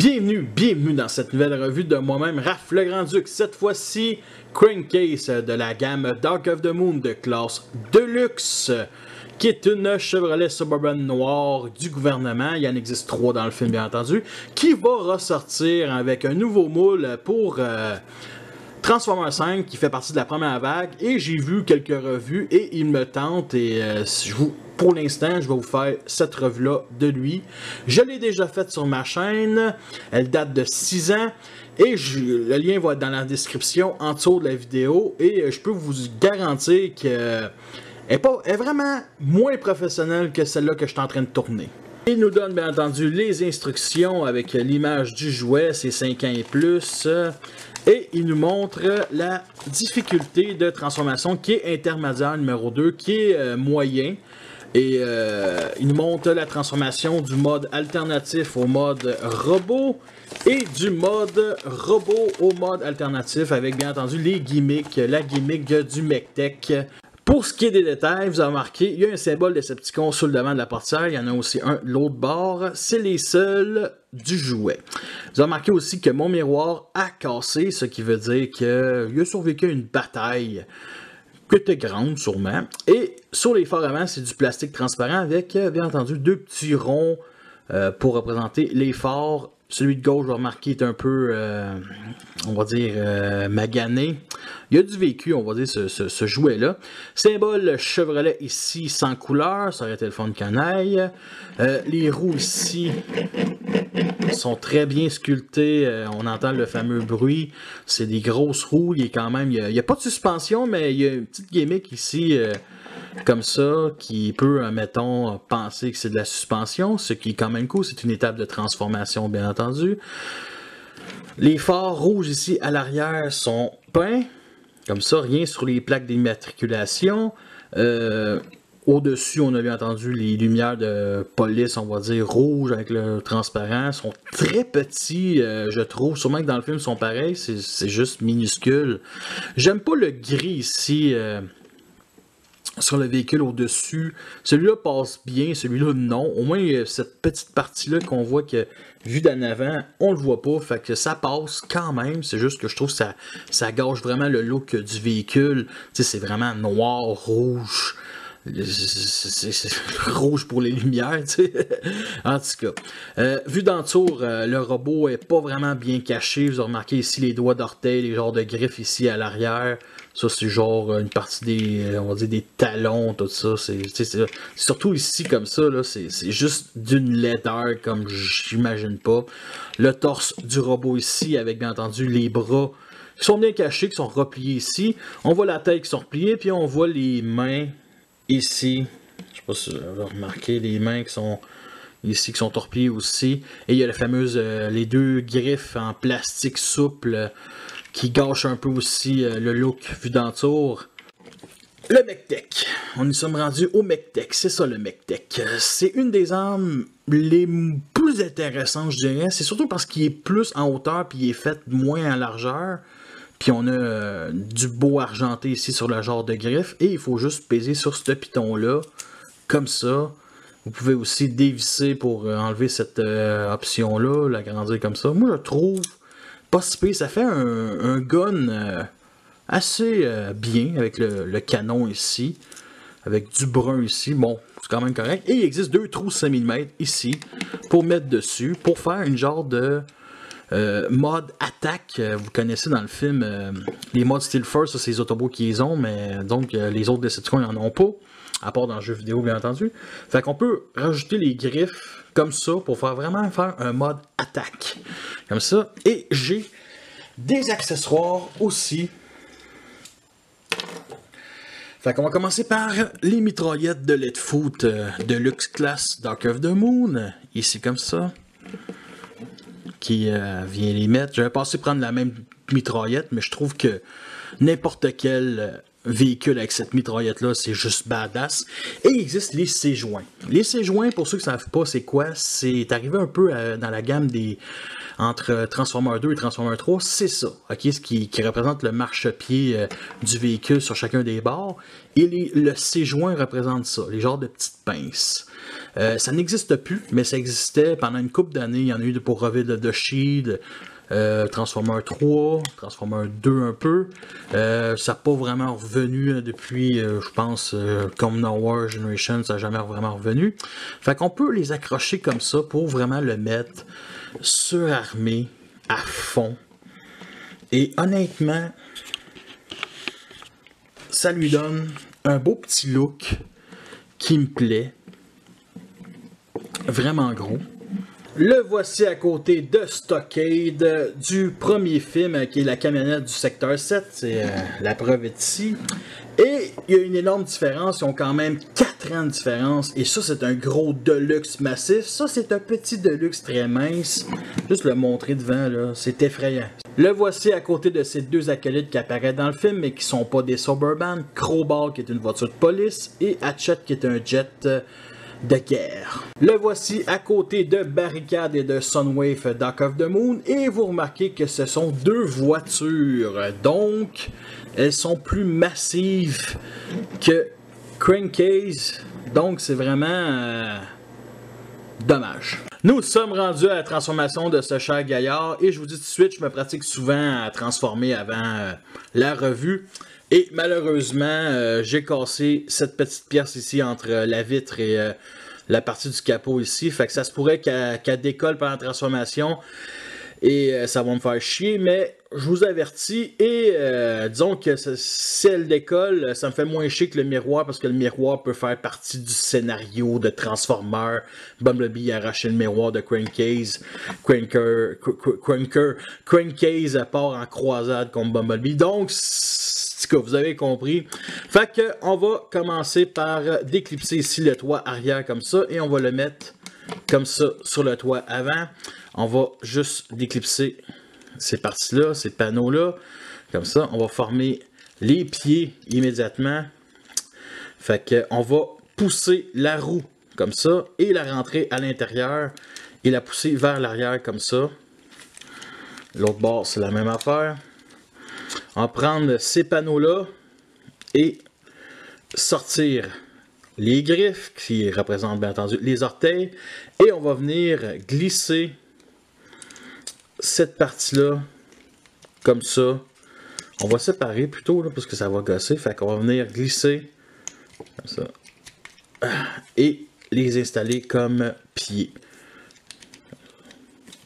Bienvenue dans cette nouvelle revue de moi-même, Raph le Grand-Duc. Cette fois-ci, Crankcase de la gamme Dark of the Moon de classe Deluxe, qui est une Chevrolet Suburban noire du gouvernement. Il y en existe 3 dans le film, bien entendu, qui va ressortir avec un nouveau moule pour Transformers 5, qui fait partie de la première vague. Et j'ai vu quelques revues et il me tente. Et pour l'instant, je vais vous faire cette revue-là de lui. Je l'ai déjà faite sur ma chaîne. Elle date de 6 ans. Et le lien va être dans la description en dessous de la vidéo. Et je peux vous garantir qu'elle est vraiment moins professionnelle que celle-là que je suis en train de tourner. Il nous donne bien entendu les instructions avec l'image du jouet, c'est 5 ans et plus. Et il nous montre la difficulté de transformation qui est intermédiaire numéro 2, qui est moyen. Et il nous montre la transformation du mode alternatif au mode robot et du mode robot au mode alternatif avec bien entendu les gimmicks, la gimmick du MechTech. Pour ce qui est des détails, vous avez remarqué, il y a un symbole Decepticon sur le devant de la portière, il y en a aussi un de l'autre bord, c'est les seuls du jouet. Vous avez remarqué aussi que mon miroir a cassé, ce qui veut dire qu'il a survécu à une bataille qui était grande sûrement. Et sur les phares avant, c'est du plastique transparent avec bien entendu 2 petits ronds pour représenter les phares. Celui de gauche, je vais remarquer, est un peu, on va dire, magané. Il y a du vécu, on va dire, ce jouet-là. Symbole Chevrolet ici, sans couleur. Ça aurait été le fun de canaille. Les roues ici sont très bien sculptées. On entend le fameux bruit. C'est des grosses roues. Il n'y a pas de suspension, mais il y a une petite gimmick ici, comme ça, qui peut, mettons, penser que c'est de la suspension, ce qui est quand même cool, c'est une étape de transformation, bien entendu. Les phares rouges ici à l'arrière sont peints, comme ça, rien sur les plaques d'immatriculation. Au-dessus, on a bien entendu les lumières de police, on va dire rouge avec le transparent, sont très petits, je trouve, sûrement que dans le film ils sont pareils, c'est juste minuscule. J'aime pas le gris ici, sur le véhicule au-dessus. Celui-là passe bien, celui-là non. Au moins, cette petite partie-là qu'on voit que, vu d'en avant, on le voit pas. Fait que ça passe quand même. C'est juste que je trouve que ça gâche vraiment le look du véhicule. Tu sais, c'est vraiment noir, rouge. C'est rouge pour les lumières, tu sais. En tout cas, vu d'en dessous, le robot est pas vraiment bien caché. Vous avez remarqué ici les doigts d'orteil, les genres de griffes ici à l'arrière. Ça, c'est genre une partie des, on va dire, des talons, tout ça. C'est surtout ici, comme ça, là, c'est juste d'une laideur, comme j'imagine pas. Le torse du robot ici, avec bien entendu les bras qui sont bien cachés, qui sont repliés ici. On voit la tête qui sont repliées, puis on voit les mains ici. Je sais pas si vous avez remarqué, les mains qui sont ici, qui sont repliées aussi. Et il y a la fameuse, les 2 griffes en plastique souple, qui gâche un peu aussi le look vu d'entour. Le MechTech. On y sommes rendus au MechTech. C'est ça le MechTech. C'est une des armes les plus intéressantes, je dirais. C'est surtout parce qu'il est plus en hauteur puis il est fait moins en largeur. Puis on a du beau argenté ici sur le genre de griffe. Et il faut juste peser sur ce piton-là. Comme ça. Vous pouvez aussi dévisser pour enlever cette option-là. L'agrandir comme ça. Moi, je trouve pas si pire, ça fait un gun assez bien avec le canon ici, avec du brun ici, bon, c'est quand même correct. Et il existe 2 trous 5 mm ici pour mettre dessus, pour faire une genre de mode attaque. Vous connaissez dans le film les modes Steel First, c'est les Autobots qui les ont, mais donc les autres Decepticons ils n'en ont pas, à part dans le jeu vidéo bien entendu. Fait qu'on peut rajouter les griffes comme ça pour vraiment faire un mode attaque. Comme ça. Et j'ai des accessoires aussi. Fait qu'on va commencer par les mitraillettes de Leadfoot de Luxe Class Dark of the Moon. Ici comme ça. Qui vient les mettre. J'avais pensé prendre la même mitraillette, mais je trouve que n'importe quel véhicule avec cette mitraillette-là, c'est juste badass. Et il existe les C-joints. Les C-joints, pour ceux qui ne savent pas c'est quoi, c'est arrivé un peu dans la gamme des entre Transformers 2 et Transformers 3, c'est ça, ok, ce qui représente le marchepied du véhicule sur chacun des bords. Et le C-joint représente ça, les genres de petites pinces. Ça n'existe plus, mais ça existait pendant une couple d'années. Il y en a eu pour Reveal of the Shield, Transformer 3, Transformer 2 un peu. Ça n'a pas vraiment revenu depuis, je pense, comme No War Generation, ça n'a jamais vraiment revenu. Fait qu'on peut les accrocher comme ça pour vraiment le mettre surarmé à fond. Et honnêtement, ça lui donne un beau petit look qui me plaît. Vraiment gros. Le voici à côté de Stockade du premier film qui est la camionnette du secteur 7. C'est la preuve est ici. Et il y a une énorme différence. Ils ont quand même 4 ans de différence. Et ça, c'est un gros Deluxe massif. Ça, c'est un petit Deluxe très mince. Juste le montrer devant, là, c'est effrayant. Le voici à côté de ces deux acolytes qui apparaissent dans le film, mais qui sont pas des Suburban. Crowbar, qui est une voiture de police. Et Hatchet, qui est un jet de guerre. Le voici à côté de Barricade et de Sunwave Dark of the Moon. Et vous remarquez que ce sont deux voitures. Donc, elles sont plus massives que Crankcase. Donc, c'est vraiment dommage. Nous sommes rendus à la transformation de ce cher gaillard. Et je vous dis tout de suite, je me pratique souvent à transformer avant la revue. Et malheureusement, j'ai cassé cette petite pièce ici entre la vitre et la partie du capot ici. Fait que ça se pourrait qu'elle décolle pendant la transformation. Et ça va me faire chier, mais je vous avertis. Et disons que si elle décolle, ça me fait moins chier que le miroir, parce que le miroir peut faire partie du scénario de Transformer. Bumblebee a arraché le miroir de Crankcase. Crankcase part en croisade contre Bumblebee. Donc, que vous avez compris. Fait que on va commencer par déclipser ici le toit arrière comme ça et on va le mettre comme ça sur le toit avant. On va juste déclipser ces parties-là, ces panneaux-là. Comme ça, on va former les pieds immédiatement. Fait que on va pousser la roue comme ça et la rentrer à l'intérieur et la pousser vers l'arrière comme ça. L'autre bord, c'est la même affaire. On va prendre ces panneaux-là et sortir les griffes qui représentent bien entendu les orteils. Et on va venir glisser cette partie-là comme ça. On va séparer plutôt là, parce que ça va gosser. Fait qu'on va venir glisser comme ça. Et les installer comme pieds.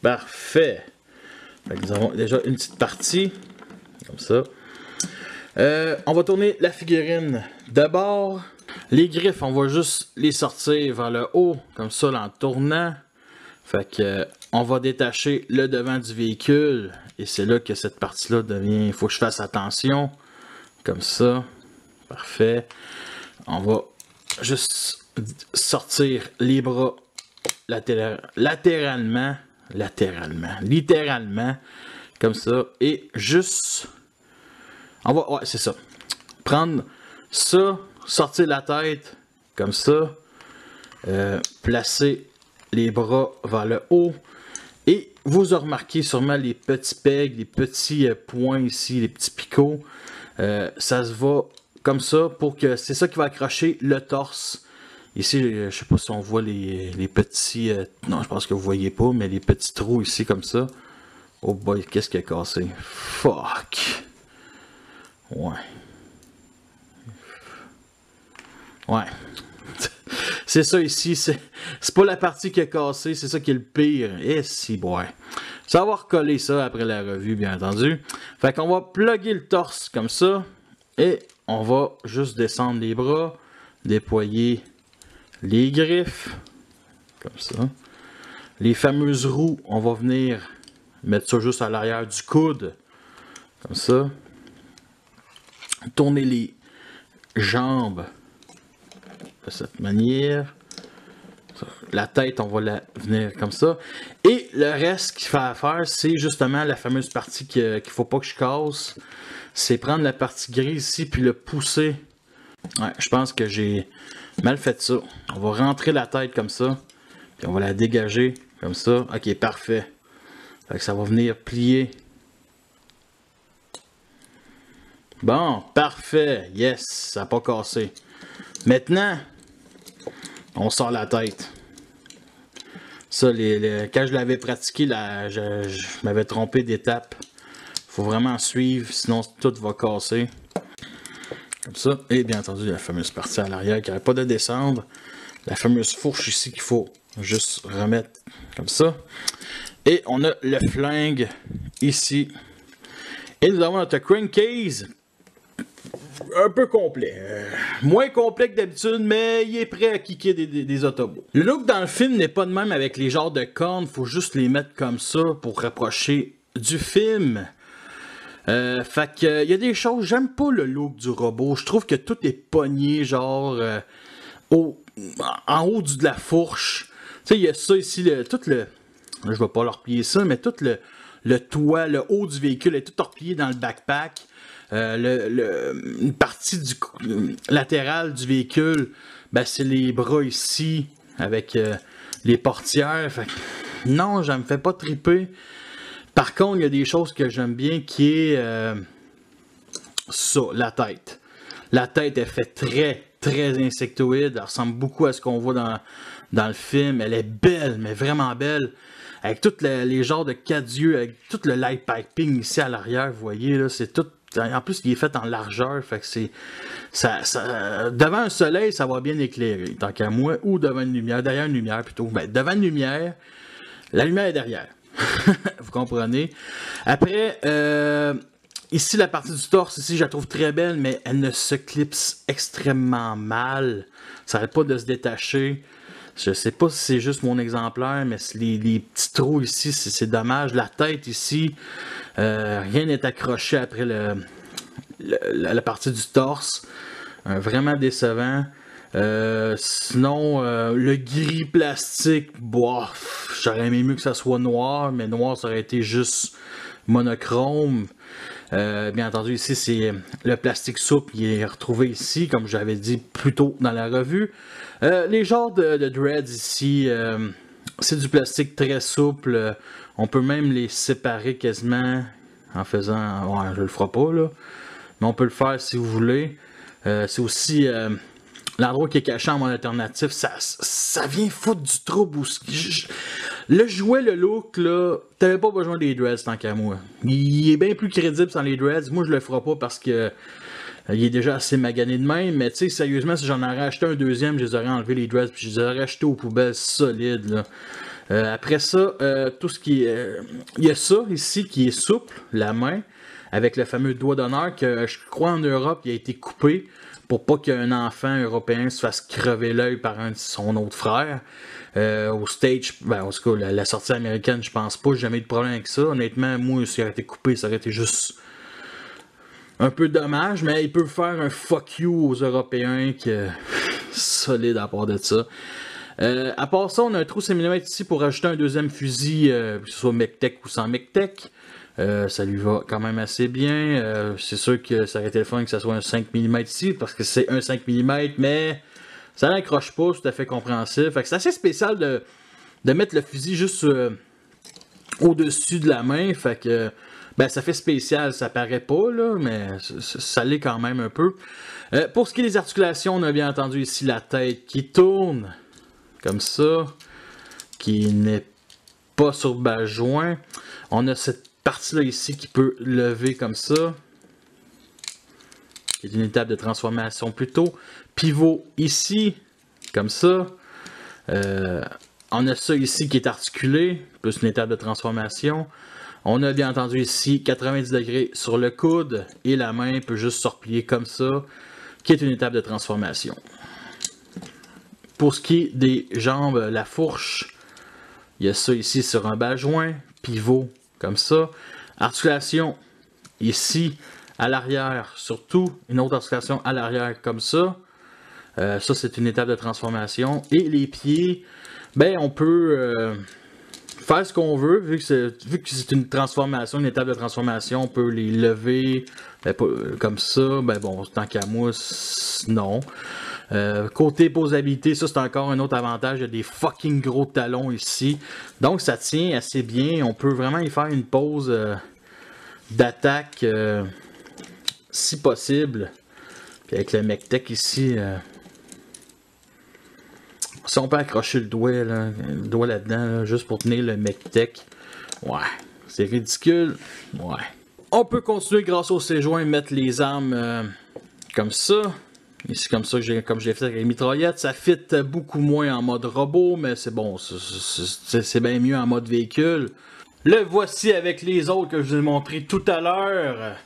Parfait. Fait que nous avons déjà une petite partie. Comme ça. On va tourner la figurine d'abord. Les griffes, on va juste les sortir vers le haut, comme ça, en tournant. Fait que on va détacher le devant du véhicule. Et c'est là que cette partie-là devient... Il faut que je fasse attention. Comme ça. Parfait. On va juste littéralement. Comme ça. Et juste... On va... Ouais, c'est ça. Prendre ça, sortir la tête, comme ça. Placer les bras vers le haut. Et vous avez remarqué sûrement les petits pegs, les petits points ici, les petits picots. Ça se va comme ça pour que... C'est ça qui va accrocher le torse. Ici, je sais pas si on voit les petits... non, je pense que vous voyez pas, mais les petits trous ici comme ça. Oh boy, qu'est-ce qui a cassé? Fuck! Ouais. Ouais. C'est ça ici, c'est pas la partie qui a cassé, c'est ça qui est le pire. Et si, boy. Ça va recoller ça après la revue, bien entendu. Fait qu'on va plugger le torse comme ça. Et on va juste descendre les bras, déployer les griffes. Comme ça. Les fameuses roues, on va venir mettre ça juste à l'arrière du coude. Comme ça. Tourner les jambes de cette manière. La tête, on va la venir comme ça. Et le reste qu'il faut faire, c'est justement la fameuse partie qu'il ne faut pas que je casse. C'est prendre la partie grise ici, puis le pousser. Ouais, je pense que j'ai mal fait ça. On va rentrer la tête comme ça. Puis on va la dégager comme ça. Ok, parfait. Fait que ça va venir plier. Bon, parfait. Yes, ça n'a pas cassé. Maintenant, on sort la tête. Ça, quand je l'avais pratiqué, là, je m'avais trompé d'étape. Faut vraiment suivre, sinon tout va casser. Comme ça. Et bien entendu, la fameuse partie à l'arrière qui n'arrête pas de descendre. La fameuse fourche ici qu'il faut juste remettre comme ça. Et on a le flingue ici. Et nous avons notre crankcase un peu complet. Moins complet que d'habitude, mais il est prêt à kicker des autobots. Le look dans le film n'est pas de même avec les genres de cornes. Faut juste les mettre comme ça pour rapprocher du film. Fait que y a des choses, j'aime pas le look du robot. Je trouve que tout est pogné, genre en haut de la fourche. Tu sais, il y a ça ici, je vais pas leur replier ça, mais tout le toit, le haut du véhicule est tout replié dans le backpack. Une partie latérale du véhicule, ben, c'est les bras ici avec les portières. Fait que, non, ça me fait pas triper. Par contre, il y a des choses que j'aime bien qui est ça, la tête. La tête est faite très insectoïde. Elle ressemble beaucoup à ce qu'on voit dans le film. Elle est belle, mais vraiment belle. Avec tous les genres de 4 yeux, avec tout le light piping ici à l'arrière, vous voyez, là, c'est tout. En plus, il est fait en largeur, fait que c'est. Devant un soleil, ça va bien éclairer, tant qu'à moi, ou devant une lumière, derrière une lumière plutôt. Ben, devant une lumière, la lumière est derrière. Vous comprenez? Après, ici, la partie du torse, ici, je la trouve très belle, mais elle ne se clipse extrêmement mal. Ça n'arrête pas de se détacher. Je sais pas si c'est juste mon exemplaire, mais les petits trous ici, c'est dommage. La tête ici, rien n'est accroché après la partie du torse. Vraiment décevant. Sinon, le gris plastique, bof, j'aurais aimé mieux que ça soit noir, mais noir ça aurait été juste monochrome. Bien entendu, ici c'est le plastique souple, il est retrouvé ici, comme j'avais dit plus tôt dans la revue. Les genres de dreads ici, c'est du plastique très souple. On peut même les séparer quasiment en faisant. Ouais, je le ferai pas là, mais on peut le faire si vous voulez. C'est aussi l'endroit qui est caché en mode alternatif, ça vient foutre du trouble. Le jouet, le look, là, t'avais pas besoin des dreads tant qu'à moi. Il est bien plus crédible sans les dreads. Moi, je le ferai pas parce que il est déjà assez magané de même. Mais tu sais, sérieusement, si j'en aurais acheté un deuxième, je les aurais enlevé les dreads puis je les aurais achetés aux poubelles solides. Là. Après ça, tout ce qui est. Il y a ça ici qui est souple, la main, avec le fameux doigt d'honneur que je crois en Europe, il a été coupé pour pas qu'un enfant européen se fasse crever l'œil par un de son autre frère. Au stage, ben, en tout cas, la sortie américaine, je pense pas, j'ai jamais eu de problème avec ça. Honnêtement, moi, si il aurait été coupé, ça aurait été juste un peu dommage, mais il peut faire un fuck you aux Européens qui est solide à part de ça. À part ça, on a un trou 5 mm ici pour ajouter un deuxième fusil, que ce soit MECTEC ou sans MECTEC. Ça lui va quand même assez bien. C'est sûr que ça aurait été le fun que ça soit un 5 mm ici, parce que c'est un 5 mm, mais ça n'accroche pas, c'est tout à fait compréhensible. Fait que c'est assez spécial de mettre le fusil juste au-dessus de la main. Fait que ben, ça fait spécial, ça paraît pas, là, mais ça l'est quand même un peu. Pour ce qui est des articulations, on a bien entendu ici la tête qui tourne, comme ça, qui n'est pas sur bas joint. On a cette partie-là ici qui peut lever comme ça. C'est une étape de transformation plutôt. Pivot ici, comme ça. On a ça ici qui est articulé, plus une étape de transformation. On a bien entendu ici 90 degrés sur le coude et la main peut juste se replier comme ça, qui est une étape de transformation. Pour ce qui est des jambes, la fourche, il y a ça ici sur un bas joint, pivot comme ça. Articulation ici à l'arrière, surtout une autre articulation à l'arrière comme ça. Ça c'est une étape de transformation. Et les pieds, ben on peut faire ce qu'on veut, vu que c'est une transformation, une étape de transformation, on peut les lever comme ça. Ben bon, tant qu'à moi, non. Côté posabilité, ça c'est encore un autre avantage, il y a des fucking gros talons ici. Donc ça tient assez bien, on peut vraiment y faire une pose d'attaque si possible. Puis avec le MECTEC ici, Si on peut accrocher le doigt là-dedans, là, juste pour tenir le MechTech. Ouais, c'est ridicule. Ouais. On peut continuer grâce au C-joint, mettre les armes comme ça. Et c'est comme ça que comme je l'ai fait avec les mitraillettes. Ça fit beaucoup moins en mode robot, mais c'est bon, c'est bien mieux en mode véhicule. Le voici avec les autres que je vous ai montré tout à l'heure.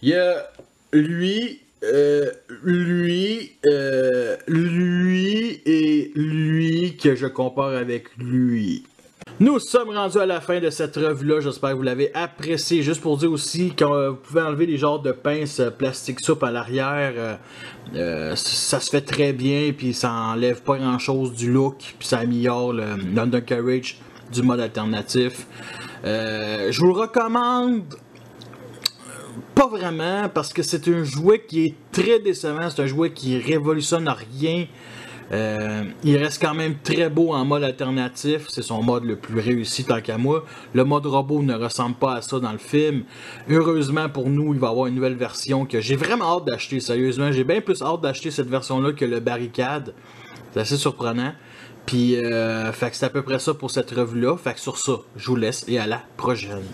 Il y a lui et lui que je compare avec lui. Nous sommes rendus à la fin de cette revue-là. J'espère que vous l'avez apprécié. Juste pour dire aussi que vous pouvez enlever les genres de pinces plastique soupe à l'arrière. Ça se fait très bien. Puis ça enlève pas grand-chose du look. Puis ça améliore l'undercarriage du mode alternatif. Je vous le recommande. Pas vraiment, parce que c'est un jouet qui est très décevant, c'est un jouet qui révolutionne rien. Il reste quand même très beau en mode alternatif, c'est son mode le plus réussi tant qu'à moi. Le mode robot ne ressemble pas à ça dans le film. Heureusement pour nous, il va y avoir une nouvelle version que j'ai vraiment hâte d'acheter, sérieusement. J'ai bien plus hâte d'acheter cette version-là que le Barricade. C'est assez surprenant. Puis, fait que c'est à peu près ça pour cette revue-là. Fait que sur ça, je vous laisse et à la prochaine.